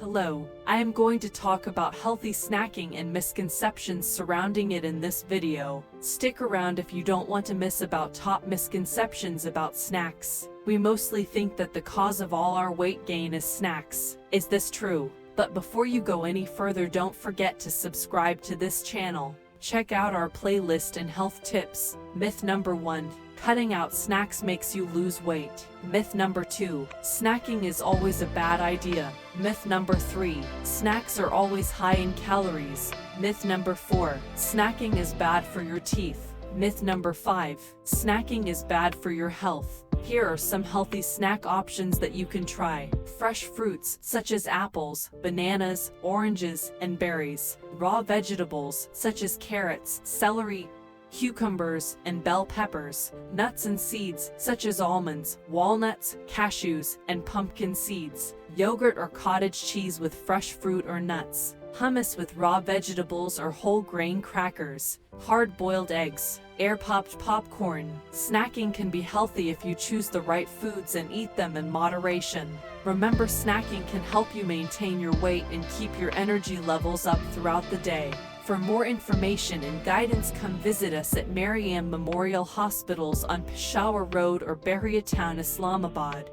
Hello, I am going to talk about healthy snacking and misconceptions surrounding it in this video. Stick around if you don't want to miss about top misconceptions about snacks. We mostly think that the cause of all our weight gain is snacks. Is this true? But before you go any further, don't forget to subscribe to this channel. Check out our playlist and health tips. Myth number 1. Cutting out snacks makes you lose weight. Myth number 2. Snacking is always a bad idea. Myth number 3. Snacks are always high in calories. Myth number 4. Snacking is bad for your teeth. Myth number 5. Snacking is bad for your health. Here are some healthy snack options that you can try. Fresh fruits such as apples, bananas, oranges, and berries. Raw vegetables such as carrots, celery, cucumbers, and bell peppers. Nuts and seeds such as almonds, walnuts, cashews, and pumpkin seeds. Yogurt or cottage cheese with fresh fruit or nuts. Hummus with raw vegetables or whole grain crackers. Hard-boiled eggs. Air-popped popcorn. Snacking can be healthy if you choose the right foods and eat them in moderation. Remember, snacking can help you maintain your weight and keep your energy levels up throughout the day. For more information and guidance, come visit us at Maryam Memorial Hospitals on Peshawar Road or Bahria Town, Islamabad.